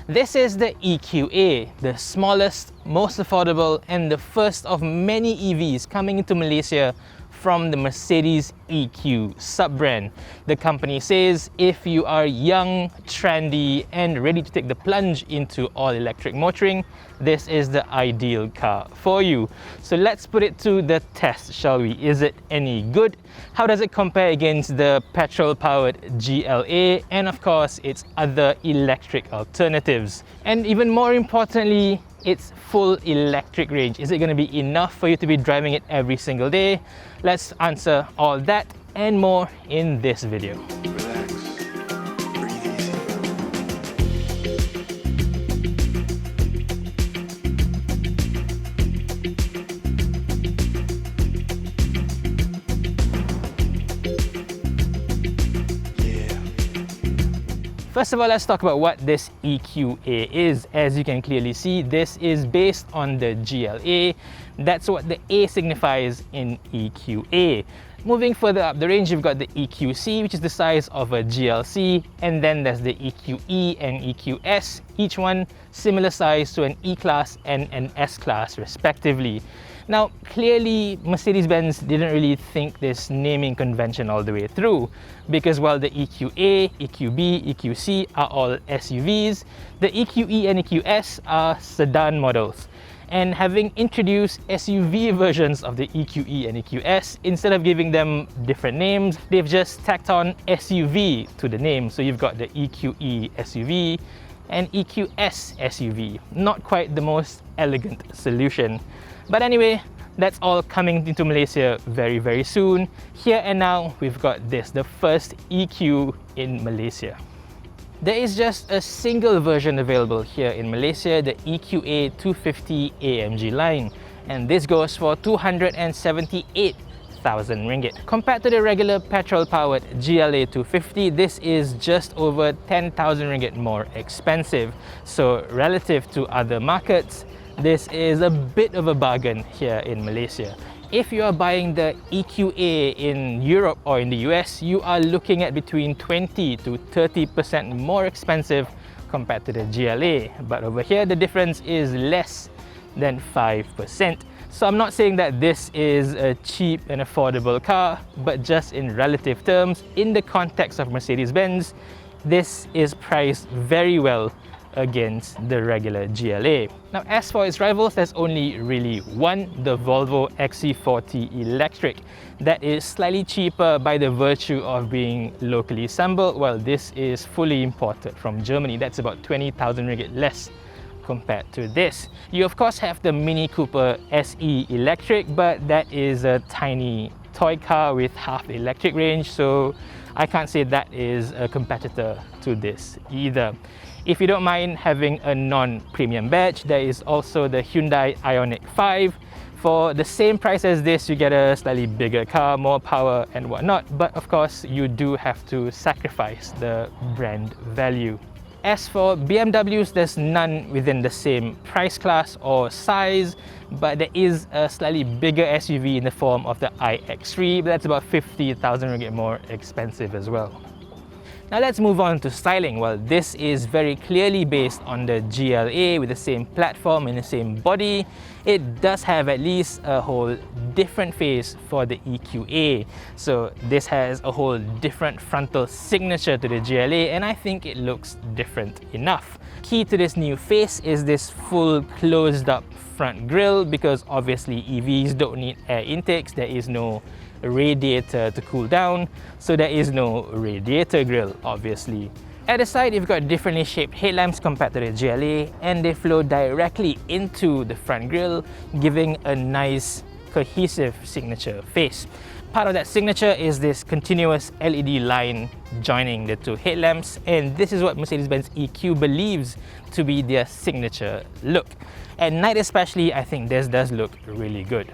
This is the EQA, the smallest, most affordable, and the first of many EVs coming into Malaysia from the Mercedes EQ sub-brand. The company says if you are young, trendy, and ready to take the plunge into all-electric motoring, this is the ideal car for you. So let's put it to the test, shall we? Is it any good? How does it compare against the petrol-powered GLA and of course its other electric alternatives? And even more importantly, its full electric range. Is it going to be enough for you to be driving it every single day? Let's answer all that and more in this video. Relax, breathe easy. First of all, let's talk about what this EQA is. As you can clearly see, this is based on the GLA. That's what the A signifies in EQA. Moving further up the range, you've got the EQC, which is the size of a GLC, and then there's the EQE and EQS, each one similar size to an E-Class and an S-Class respectively. Now, clearly, Mercedes-Benz didn't really think this naming convention all the way through, because while the EQA, EQB, EQC are all SUVs, the EQE and EQS are sedan models. And having introduced SUV versions of the EQE and EQS, instead of giving them different names, they've just tacked on SUV to the name. So you've got the EQE SUV and EQS SUV. Not quite the most elegant solution. But anyway, that's all coming into Malaysia very, very soon. Here and now, we've got this, the first EQ in Malaysia. There is just a single version available here in Malaysia, the EQA250 AMG line, and this goes for 278,000 ringgit. Compared to the regular petrol-powered GLA 250, this is just over 10,000 ringgit more expensive. So relative to other markets, this is a bit of a bargain here in Malaysia. If you are buying the EQA in Europe or in the US, you are looking at between 20 to 30% more expensive compared to the GLA. But over here, the difference is less than 5%. So I'm not saying that this is a cheap and affordable car, but just in relative terms, in the context of Mercedes-Benz, this is priced very well against the regular GLA. Now, as for its rivals, there's only really one, the Volvo XC40 Electric. That is slightly cheaper by the virtue of being locally assembled, while this is fully imported from Germany. That's about 20,000 ringgit less compared to this. You of course have the Mini Cooper SE Electric, but that is a tiny toy car with half the electric range, so I can't say that is a competitor to this either. If you don't mind having a non-premium badge, there is also the Hyundai Ioniq 5. For the same price as this, you get a slightly bigger car, more power and whatnot, but of course you do have to sacrifice the brand value. As for BMWs, there's none within the same price class or size, but there is a slightly bigger SUV in the form of the iX3, but that's about 50,000 ringgit more expensive as well. Now let's move on to styling. Well, this is very clearly based on the GLA with the same platform and the same body. It does have at least a whole different face for the EQA. So this has a whole different frontal signature to the GLA, and I think it looks different enough. Key to this new face is this full closed up front grille, because obviously EVs don't need air intakes. There is no radiator to cool down, so there is no radiator grille obviously. At the side, you've got differently shaped headlamps compared to the GLA, and they flow directly into the front grille, giving a nice cohesive signature face. Part of that signature is this continuous LED line joining the two headlamps, and this is what Mercedes-Benz EQ believes to be their signature look. At night especially, I think this does look really good.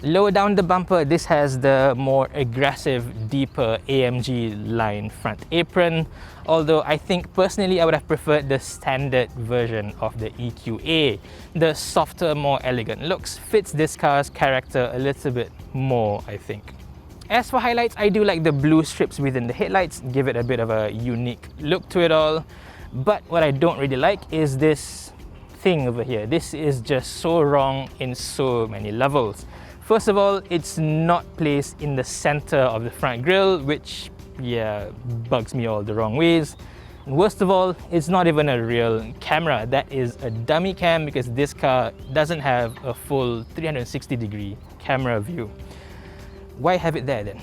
Lower down the bumper, this has the more aggressive, deeper AMG line front apron, although I think personally I would have preferred the standard version of the EQA. The softer, more elegant looks fits this car's character a little bit more, I think. As for highlights, I do like the blue strips within the headlights, give it a bit of a unique look to it all. But what I don't really like is this thing over here. This is just so wrong in so many levels. First of all, it's not placed in the center of the front grille, which, yeah, bugs me all the wrong ways. And worst of all, it's not even a real camera. That is a dummy cam because this car doesn't have a full 360-degree camera view. Why have it there then?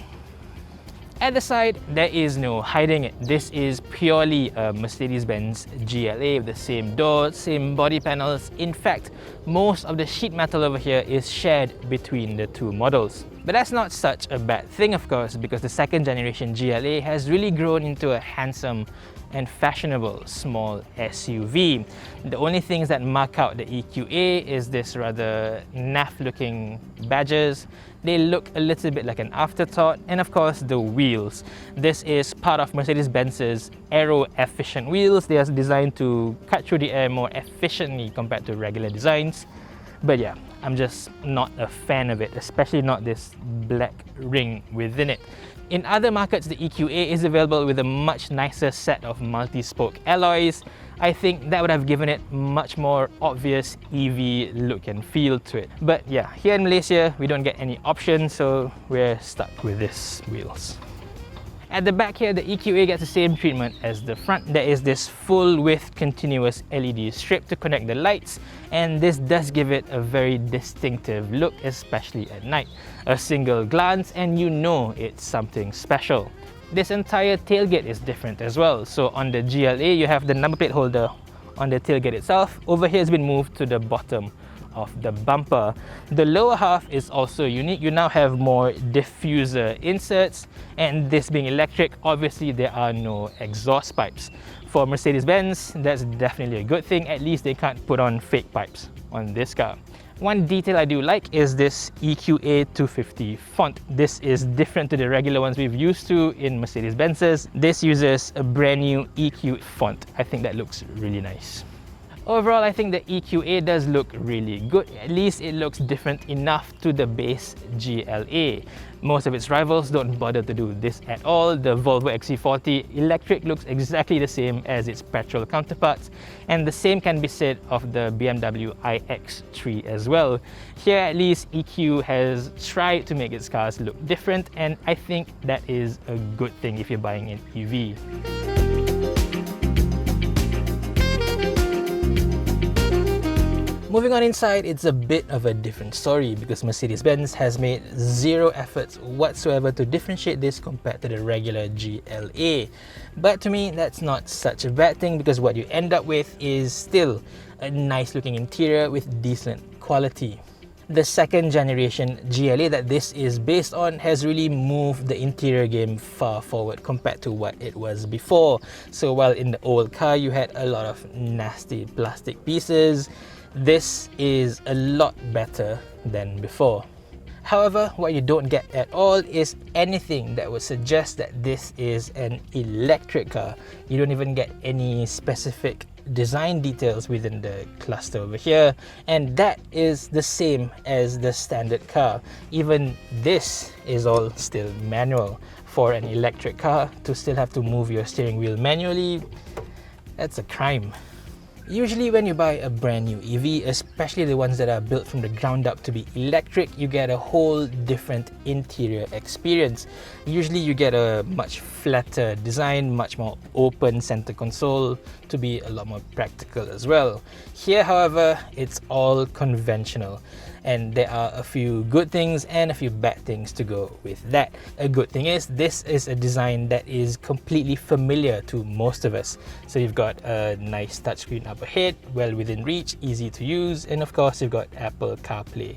At the side, there is no hiding it. This is purely a Mercedes-Benz GLA with the same door, same body panels. In fact, most of the sheet metal over here is shared between the two models. But that's not such a bad thing, of course, because the second generation GLA has really grown into a handsome and fashionable small SUV. The only things that mark out the EQA is this rather naff looking badges. They look a little bit like an afterthought, and of course the wheels. This is part of Mercedes-Benz's aero efficient wheels. They are designed to cut through the air more efficiently compared to regular designs. But yeah, I'm just not a fan of it, especially not this black ring within it. In other markets, the EQA is available with a much nicer set of multi-spoke alloys. I think that would have given it much more obvious EV look and feel to it. But yeah, here in Malaysia, we don't get any options, so we're stuck with these wheels. At the back here, the EQA gets the same treatment as the front. There is this full-width continuous LED strip to connect the lights, and this does give it a very distinctive look, especially at night. A single glance and you know it's something special. This entire tailgate is different as well. So on the GLA, you have the number plate holder on the tailgate itself. Over here, it's been moved to the bottom of the bumper. The lower half is also unique. You now have more diffuser inserts, and this being electric, obviously there are no exhaust pipes. For Mercedes-Benz, that's definitely a good thing. At least they can't put on fake pipes on this car. One detail I do like is this EQA250 font. This is different to the regular ones we've used to in Mercedes-Benz's. This uses a brand new EQ font. I think that looks really nice. Overall, I think the EQA does look really good. At least it looks different enough to the base GLA. Most of its rivals don't bother to do this at all. The Volvo XC40 Electric looks exactly the same as its petrol counterparts, and the same can be said of the BMW iX3 as well. Here, at least, EQ has tried to make its cars look different, and I think that is a good thing if you're buying an EV. Moving on inside, it's a bit of a different story because Mercedes-Benz has made zero efforts whatsoever to differentiate this compared to the regular GLA. But to me, that's not such a bad thing because what you end up with is still a nice looking interior with decent quality. The second generation GLA that this is based on has really moved the interior game far forward compared to what it was before. So while in the old car you had a lot of nasty plastic pieces, this is a lot better than before. However, what you don't get at all is anything that would suggest that this is an electric car. You don't even get any specific design details within the cluster over here, and that is the same as the standard car. Even this is all still manual. For an electric car to still have to move your steering wheel manually, that's a crime. Usually when you buy a brand new EV, especially the ones that are built from the ground up to be electric, you get a whole different interior experience. Usually you get a much flatter design, much more open center console to be a lot more practical as well. Here, however, it's all conventional. And there are a few good things and a few bad things to go with that. A good thing is this is a design that is completely familiar to most of us. So you've got a nice touchscreen up ahead, well within reach, easy to use, and of course you've got Apple CarPlay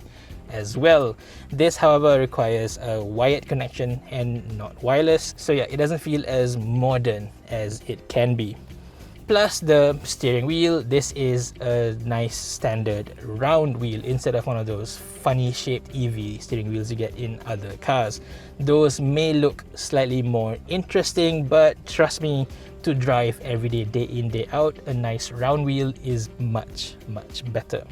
as well. This, however, requires a wired connection and not wireless. So yeah, it doesn't feel as modern as it can be. Plus the steering wheel, this is a nice standard round wheel instead of one of those funny shaped EV steering wheels you get in other cars. Those may look slightly more interesting, but trust me, to drive every day in, day out, a nice round wheel is much better.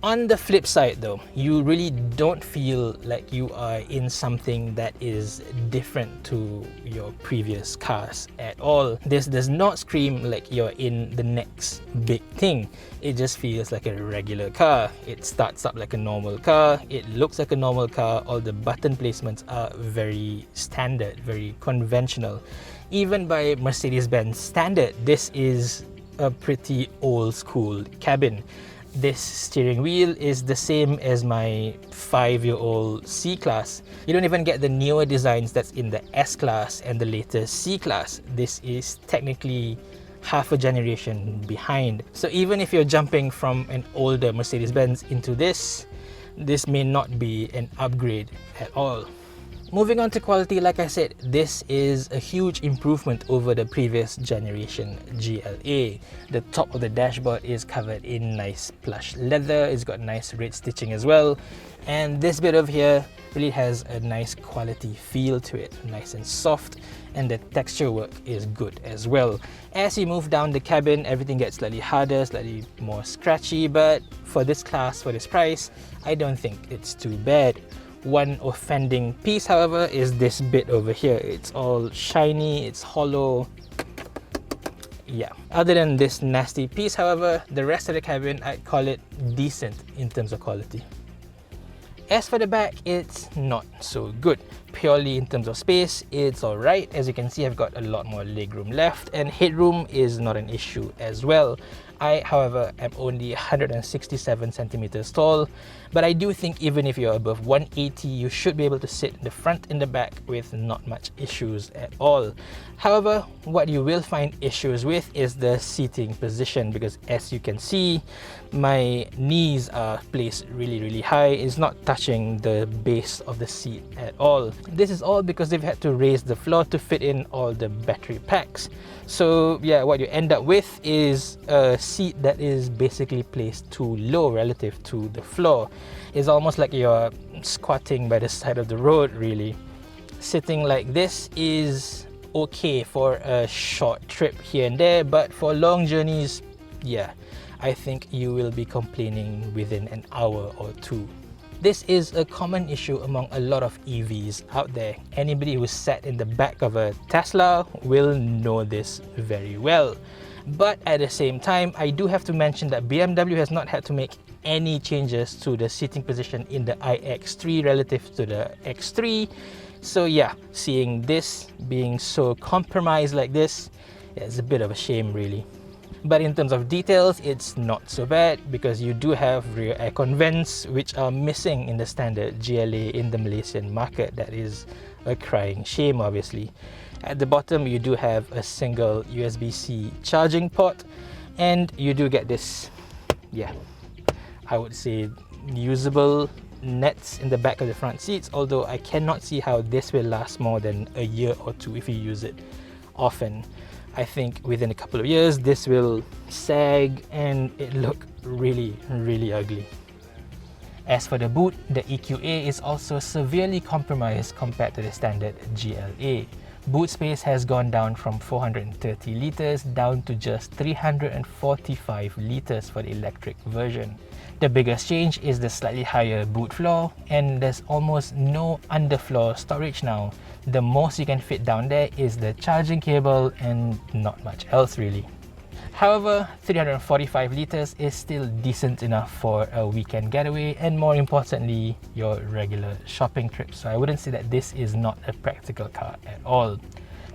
On the flip side though, you really don't feel like you are in something that is different to your previous cars at all. This does not scream like you're in the next big thing. It just feels like a regular car. It starts up like a normal car. It looks like a normal car. All the button placements are very standard, very conventional. Even by Mercedes-Benz standard, this is a pretty old school cabin. This steering wheel is the same as my 5-year-old C-Class. You don't even get the newer designs that's in the S-Class and the latest C-Class. This is technically half a generation behind. So even if you're jumping from an older Mercedes-Benz into this may not be an upgrade at all. Moving on to quality, like I said, this is a huge improvement over the previous generation GLA. The top of the dashboard is covered in nice plush leather. It's got nice red stitching as well. And this bit over here really has a nice quality feel to it, nice and soft, and the texture work is good as well. As you move down the cabin, everything gets slightly harder, slightly more scratchy, but for this class, for this price, I don't think it's too bad. One offending piece, however, is this bit over here. It's all shiny, it's hollow. Yeah. Other than this nasty piece, however, the rest of the cabin, I'd call it decent in terms of quality. As for the back, it's not so good. Purely in terms of space, it's alright. As you can see, I've got a lot more legroom left, and headroom is not an issue as well. I, however, am only 167 centimeters tall, but I do think even if you're above 180, you should be able to sit in the front and the back with not much issues at all. However, what you will find issues with is the seating position, because as you can see, my knees are placed really high. It's not touching the base of the seat at all. This is all because they've had to raise the floor to fit in all the battery packs. So yeah, what you end up with is a seat that is basically placed too low relative to the floor. It's almost like you're squatting by the side of the road, really. Sitting like this is okay for a short trip here and there, but for long journeys, yeah, I think you will be complaining within an hour or two. This is a common issue among a lot of EVs out there. Anybody who sat in the back of a Tesla will know this very well. But at the same time, I do have to mention that BMW has not had to make any changes to the seating position in the iX3 relative to the X3. So yeah, seeing this being so compromised like this, yeah, it's a bit of a shame really. But in terms of details, it's not so bad because you do have rear aircon vents which are missing in the standard GLA in the Malaysian market. That is a crying shame, obviously. At the bottom, you do have a single USB-C charging port, and you do get this, yeah, I would say usable nets in the back of the front seats, although I cannot see how this will last more than a year or two if you use it often. I think within a couple of years this will sag and it look really ugly. As for the boot, the EQA is also severely compromised compared to the standard GLA. Boot space has gone down from 430 litres down to just 345 litres for the electric version. The biggest change is the slightly higher boot floor, and there's almost no underfloor storage now. The most you can fit down there is the charging cable and not much else really. However, 345 litres is still decent enough for a weekend getaway and, more importantly, your regular shopping trips. So I wouldn't say that this is not a practical car at all.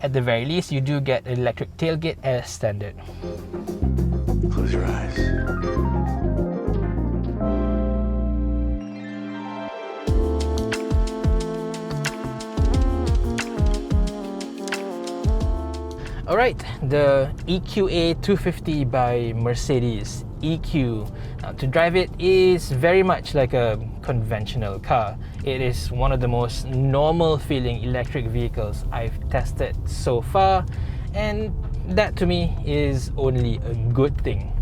At the very least, you do get an electric tailgate as standard. Close your eyes. Alright, the EQA250 by Mercedes EQ. Now, to drive it is very much like a conventional car. It is one of the most normal feeling electric vehicles I've tested so far, and that to me is only a good thing.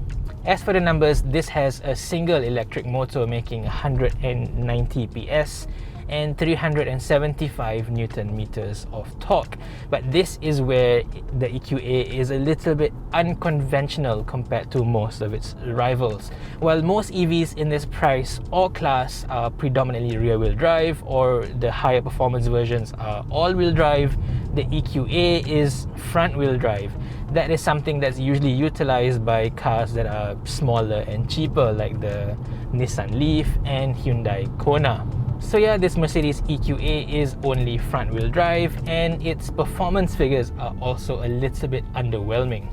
As for the numbers, this has a single electric motor making 190 PS, and 375 Newton meters of torque. But this is where the EQA is a little bit unconventional compared to most of its rivals. While most EVs in this price or class are predominantly rear-wheel drive, or the higher performance versions are all-wheel drive, the EQA is front-wheel drive. That is something that's usually utilized by cars that are smaller and cheaper, like the Nissan Leaf and Hyundai Kona. So yeah, this Mercedes EQA is only front-wheel drive, and its performance figures are also a little bit underwhelming.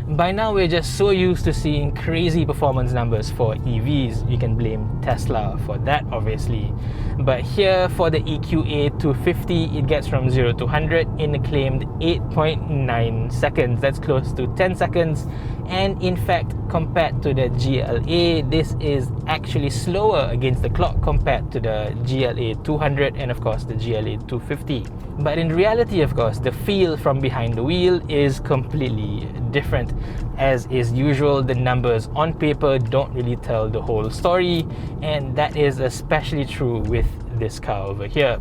By now, we're just so used to seeing crazy performance numbers for EVs. You can blame Tesla for that, obviously. But here, for the EQA250, it gets from 0 to 100 in a claimed 8.9 seconds. That's close to 10 seconds. And in fact, compared to the GLA, this is actually slower against the clock compared to the GLA 200 and of course the GLA 250. But in reality, of course, the feel from behind the wheel is completely different. As is usual, the numbers on paper don't really tell the whole story, and that is especially true with this car over here.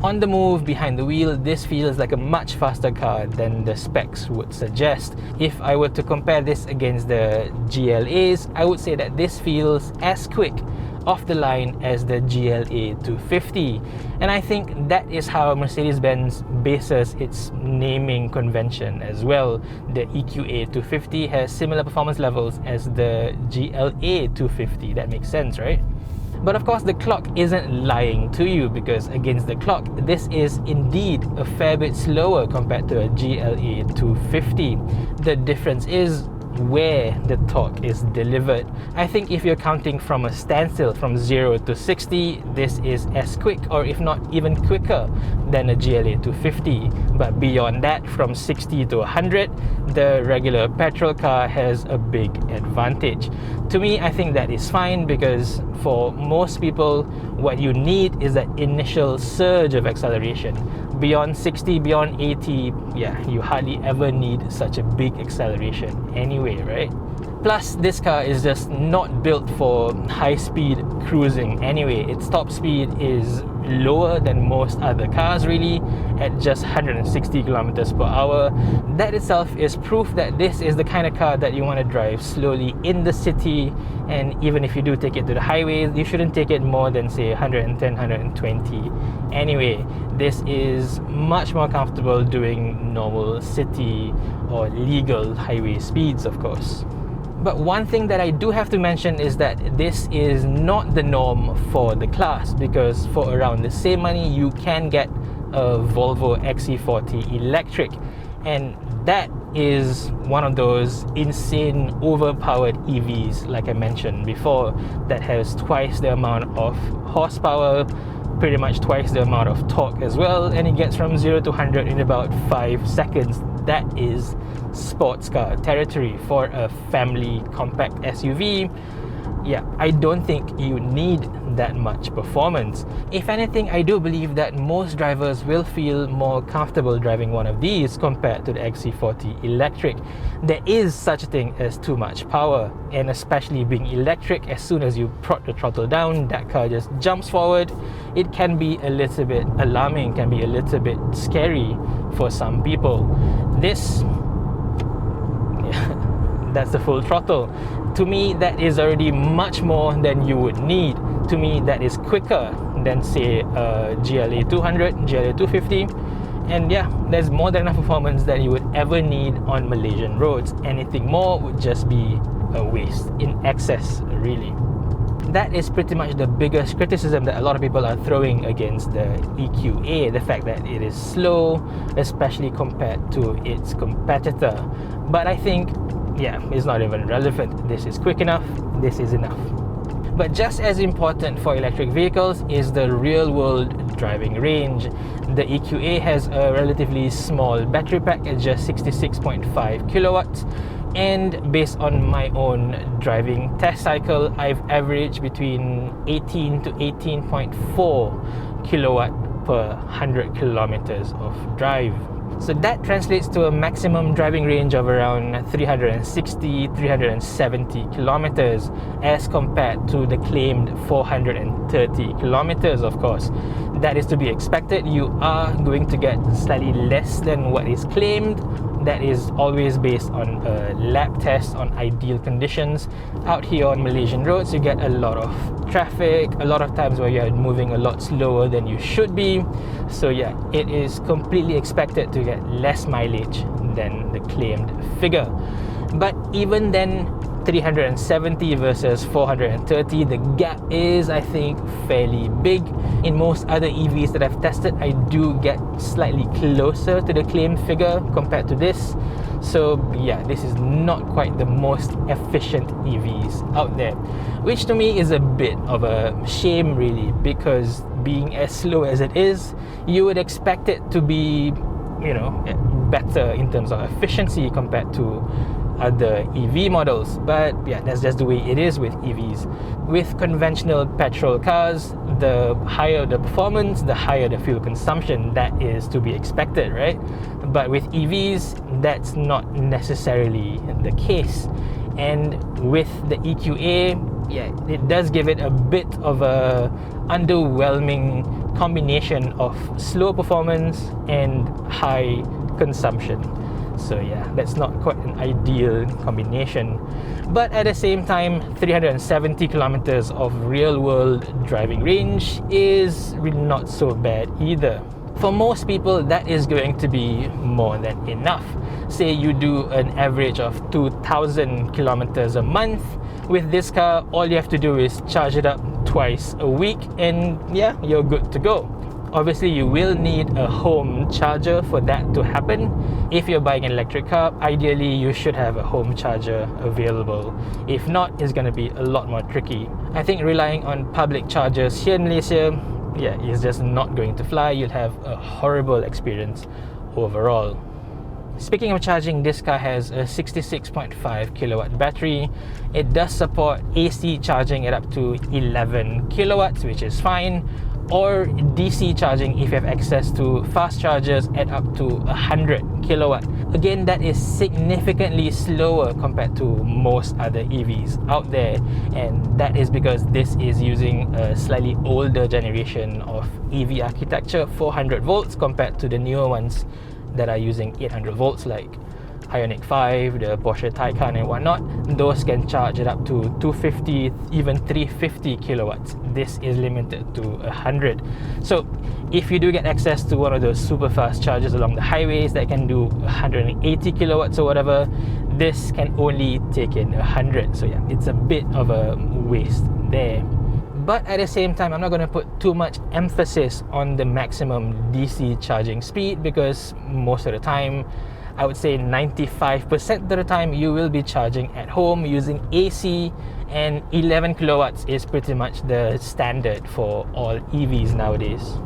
On the move, behind the wheel, this feels like a much faster car than the specs would suggest. If I were to compare this against the GLAs, I would say that this feels as quick off the line as the GLA 250, and I think that is how Mercedes-Benz bases its naming convention as well. The EQA 250 has similar performance levels as the GLA 250. That makes sense, right? But of course, the clock isn't lying to you, because against the clock, this is indeed a fair bit slower compared to a GLA 250. The difference is where the torque is delivered. I think if you're counting from a standstill from 0 to 60, this is as quick, or if not even quicker, than a GLA 250. But beyond that, from 60 to 100, the regular petrol car has a big advantage. To me, I think that is fine, because for most people, what you need is that initial surge of acceleration. Beyond 60, beyond 80, yeah, you hardly ever need such a big acceleration anyway, right? Plus, this car is just not built for high-speed cruising anyway. Its top speed is lower than most other cars, really, at just 160 kilometers per hour. That itself is proof that this is the kind of car that you want to drive slowly in the city, and even if you do take it to the highways, you shouldn't take it more than, say, 110, 120. Anyway, this is much more comfortable doing normal city or legal highway speeds, of course. But one thing that I do have to mention is that this is not the norm for the class, because for around the same money, you can get a Volvo XC40 Electric, and that is one of those insane overpowered EVs, like I mentioned before, that has twice the amount of horsepower, pretty much twice the amount of torque as well, and it gets from 0 to 100 in about 5 seconds. That is sports car territory for a family compact SUV. Yeah, I don't think you need that much performance. If anything, I do believe that most drivers will feel more comfortable driving one of these compared to the XC40 Electric. There is such a thing as too much power, and especially being electric, as soon as you prod the throttle down, that car just jumps forward. It can be a little bit alarming, can be a little bit scary for some people. This, that's the full throttle. To me, that is already much more than you would need. To me, that is quicker than, say, a GLA 200, GLA 250. And yeah, there's more than enough performance that you would ever need on Malaysian roads. Anything more would just be a waste, in excess, really. That is pretty much the biggest criticism that a lot of people are throwing against the EQA, the fact that it is slow, especially compared to its competitor. But I think, yeah, it's not even relevant. This is quick enough, this is enough. But just as important for electric vehicles is the real-world driving range. The EQA has a relatively small battery pack at just 66.5 kilowatts. And based on my own driving test cycle, I've averaged between 18 to 18.4 kilowatt per 100 kilometers of drive. So that translates to a maximum driving range of around 360-370 kilometers as compared to the claimed 430 kilometers, of course. That is to be expected. You are going to get slightly less than what is claimed. That is always based on a lab test on ideal conditions. Out here on Malaysian roads, you get a lot of traffic, a lot of times where you're moving a lot slower than you should be. So yeah, it is completely expected to get less mileage than the claimed figure. But even then, 370 versus 430, the gap is, I think, fairly big. In most other EVs that I've tested, I do get slightly closer to the claimed figure compared to this. So yeah, this is not quite the most efficient EVs out there, which to me is a bit of a shame really, because being as slow as it is, you would expect it to be, you know, better in terms of efficiency compared to other EV models. But yeah, that's just the way it is with EVs. With conventional petrol cars, the higher the performance, the higher the fuel consumption. That is to be expected, right? But with EVs, that's not necessarily the case. And with the EQA, yeah, it does give it a bit of a underwhelming combination of slow performance and high consumption. So yeah, that's not quite an ideal combination. But at the same time, 370 kilometers of real-world driving range is really not so bad either. For most people, that is going to be more than enough. Say you do an average of 2,000 kilometers a month. With this car, all you have to do is charge it up twice a week and yeah, you're good to go. Obviously, you will need a home charger for that to happen. If you're buying an electric car, ideally you should have a home charger available. If not, it's going to be a lot more tricky. I think relying on public chargers here in Malaysia, yeah, is just not going to fly. You'll have a horrible experience overall. Speaking of charging, this car has a 66.5 kilowatt battery. It does support AC charging at up to 11 kilowatts, which is fine, or DC charging if you have access to fast chargers at up to 100 kilowatt. Again, that is significantly slower compared to most other EVs out there, and that is because this is using a slightly older generation of EV architecture, 400 volts, compared to the newer ones that are using 800 volts like Ioniq 5, the Porsche Taycan and whatnot. Those can charge it up to 250, even 350 kilowatts. This is limited to 100. So if you do get access to one of those super fast chargers along the highways that can do 180 kilowatts or whatever, this can only take in 100. So yeah, it's a bit of a waste there. But at the same time, I'm not going to put too much emphasis on the maximum DC charging speed, because most of the time, I would say 95% of the time, you will be charging at home using AC, and 11 kilowatts is pretty much the standard for all EVs nowadays.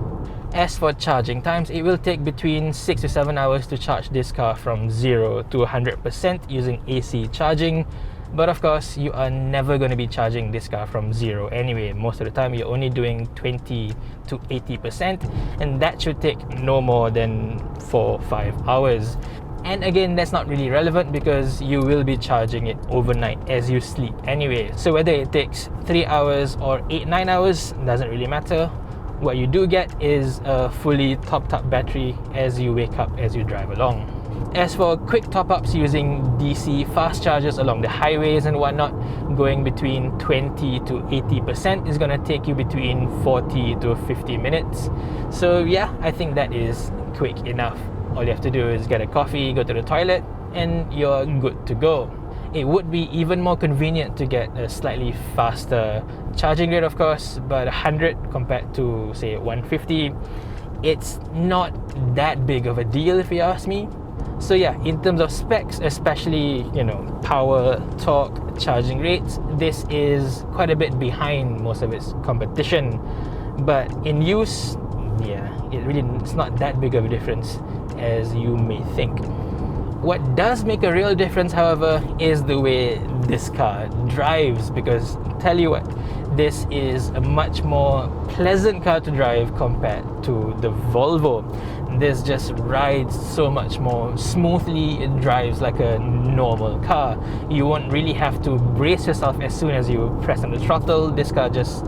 As for charging times, it will take between 6 to 7 hours to charge this car from 0 to 100% using AC charging. But of course, you are never going to be charging this car from 0 anyway. Most of the time, you're only doing 20 to 80%, and that should take no more than 4 or 5 hours. And again, that's not really relevant because you will be charging it overnight as you sleep anyway. So whether it takes 3 hours or 8-9 hours, doesn't really matter. What you do get is a fully topped up battery as you wake up, as you drive along. As for quick top-ups using DC fast chargers along the highways and whatnot, going between 20 to 80% is going to take you between 40 to 50 minutes. So yeah, I think that is quick enough. All you have to do is get a coffee, go to the toilet, and you're good to go. It would be even more convenient to get a slightly faster charging rate, of course, but 100 compared to say 150, it's not that big of a deal if you ask me. So yeah, in terms of specs, especially, you know, power, torque, charging rates, this is quite a bit behind most of its competition. But in use, yeah, it's not that big of a difference as you may think. What does make a real difference, however, is the way this car drives, because tell you what, this is a much more pleasant car to drive compared to the Volvo. This just rides so much more smoothly. It drives like a normal car. You won't really have to brace yourself as soon as you press on the throttle. This car just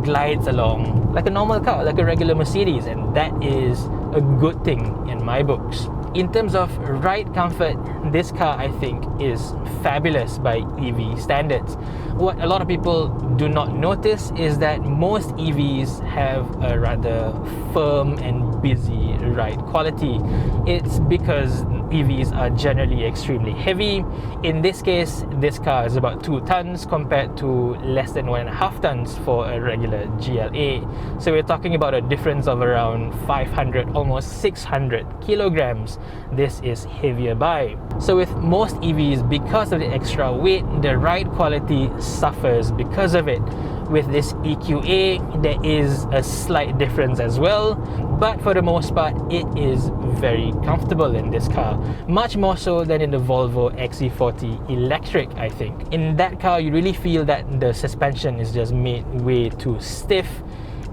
glides along like a normal car, like a regular Mercedes, and that is a good thing in my books. In terms of ride comfort, this car I think is fabulous by EV standards. What a lot of people do not notice is that most EVs have a rather firm and busy ride quality. It's because EVs are generally extremely heavy. In this case, this car is about 2 tons compared to less than 1.5 tons for a regular GLA. So we're talking about a difference of around 500, almost 600 kilograms. This is heavier by. So with most EVs, because of the extra weight, the ride quality suffers because of it. With this EQA, there is a slight difference as well, but for the most part, it is very comfortable in this car. Much more so than in the Volvo XC40 Electric, I think. In that car, you really feel that the suspension is just made way too stiff,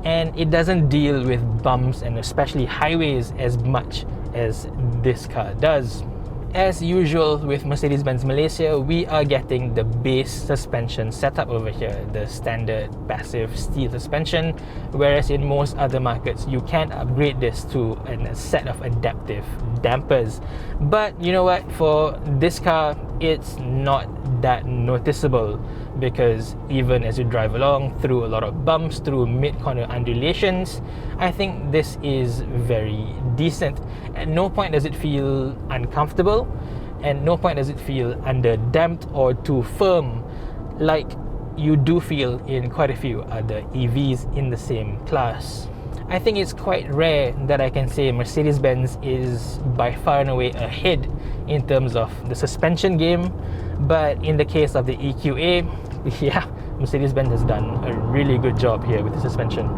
and it doesn't deal with bumps and especially highways as much as this car does. As usual with Mercedes-Benz Malaysia, we are getting the base suspension setup over here, the standard passive steel suspension, whereas in most other markets you can upgrade this to a set of adaptive dampers. But you know what, for this car it's not that noticeable, because even as you drive along through a lot of bumps, through mid-corner undulations, I think this is very decent. At no point does it feel uncomfortable, and no point does it feel under-damped or too firm like you do feel in quite a few other EVs in the same class. I think it's quite rare that I can say Mercedes-Benz is by far and away ahead in terms of the suspension game, but in the case of the EQA, yeah, Mercedes-Benz has done a really good job here with the suspension.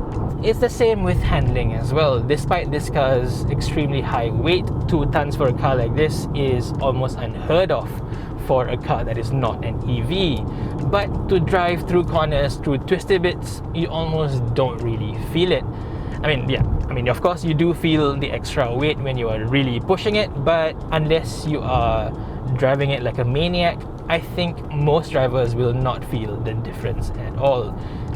It's the same with handling as well. Despite this car's extremely high weight, 2 tons for a car like this is almost unheard of for a car that is not an EV. But to drive through corners, through twisty bits, you almost don't really feel it. I mean, of course you do feel the extra weight when you are really pushing it, but unless you are driving it like a maniac, I think most drivers will not feel the difference at all.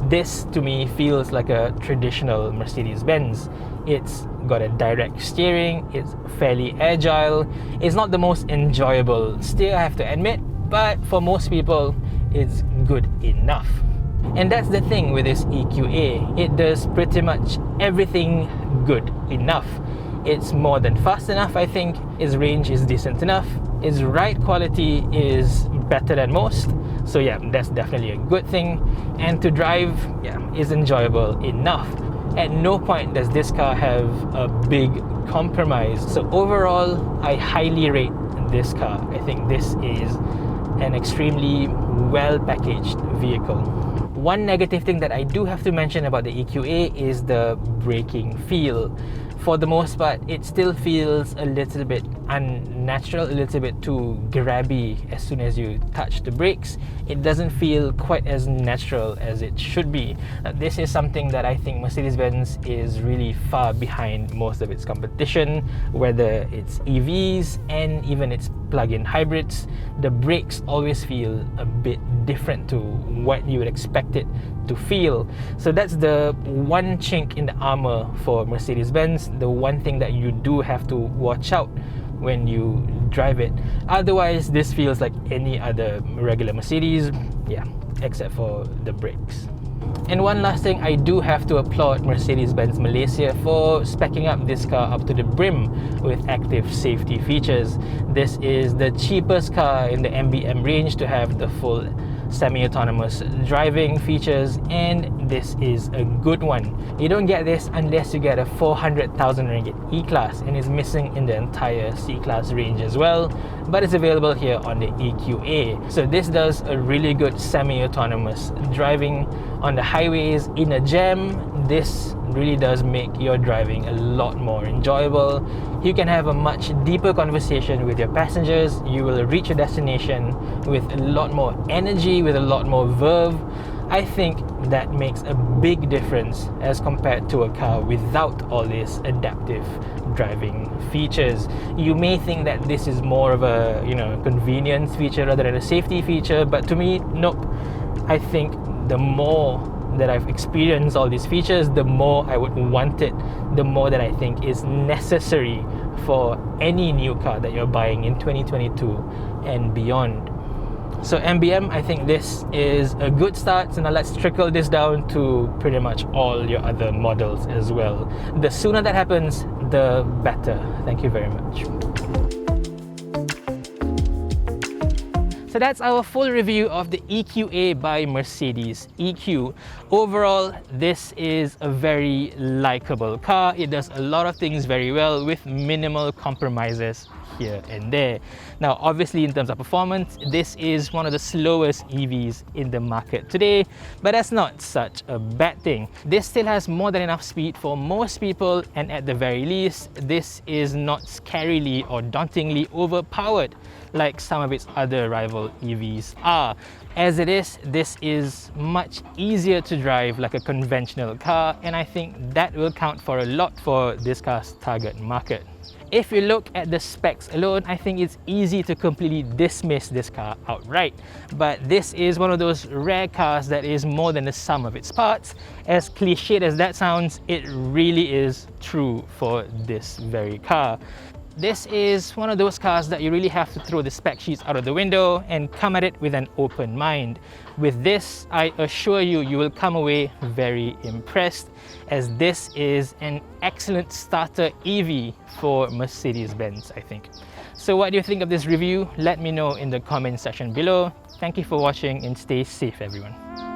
This to me feels like a traditional Mercedes-Benz. It's got a direct steering, it's fairly agile, it's not the most enjoyable steer, I have to admit, but for most people it's good enough. And that's the thing with this EQA, it does pretty much everything good enough. It's more than fast enough, I think. Its range is decent enough. Its ride quality is better than most. So yeah, that's definitely a good thing. And to drive, yeah, is enjoyable enough. At no point does this car have a big compromise. So overall, I highly rate this car. I think this is an extremely well-packaged vehicle. One negative thing that I do have to mention about the EQA is the braking feel. For the most part, it still feels a little bit unnatural, a little bit too grabby as soon as you touch the brakes. It doesn't feel quite as natural as it should be. This is something that I think Mercedes-Benz is really far behind most of its competition, whether it's EVs and even its plug-in hybrids. The brakes always feel a bit different to what you would expect it to feel. So that's the one chink in the armor for Mercedes-Benz, the one thing that you do have to watch out when you drive it. Otherwise, this feels like any other regular Mercedes, yeah, except for the brakes. And one last thing, I do have to applaud Mercedes-Benz Malaysia for speccing up this car up to the brim with active safety features. This is the cheapest car in the MBM range to have the full semi-autonomous driving features, and this is a good one. You don't get this unless you get a 400,000 ringgit E-Class, and it's missing in the entire C-Class range as well, but it's available here on the EQA. So this does a really good semi-autonomous driving on the highways in a jam. This really does make your driving a lot more enjoyable. You can have a much deeper conversation with your passengers. You will reach your destination with a lot more energy, with a lot more verve. I think that makes a big difference as compared to a car without all these adaptive driving features. You may think that this is more of a, convenience feature rather than a safety feature, but to me, nope. I think the more that I've experienced all these features, the more I would want it, the more that I think is necessary for any new car that you're buying in 2022 and beyond. So MBM, I think this is a good start. So now let's trickle this down to pretty much all your other models as well. The sooner that happens, the better. Thank you very much. So that's our full review of the EQA by Mercedes EQ. Overall, this is a very likable car. It does a lot of things very well with minimal compromises here and there. Now, obviously, in terms of performance, this is one of the slowest EVs in the market today, but that's not such a bad thing. This still has more than enough speed for most people, and at the very least, this is not scarily or dauntingly overpowered like some of its other rival EVs are. As it is, this is much easier to drive like a conventional car, and I think that will count for a lot for this car's target market. If you look at the specs alone, I think it's easy to completely dismiss this car outright. But this is one of those rare cars that is more than the sum of its parts. As cliched as that sounds, it really is true for this very car. This is one of those cars that you really have to throw the spec sheets out of the window and come at it with an open mind. With this, I assure you, you will come away very impressed, as this is an excellent starter EV for Mercedes-Benz, I think. So what do you think of this review? Let me know in the comment section below. Thank you for watching and stay safe, everyone.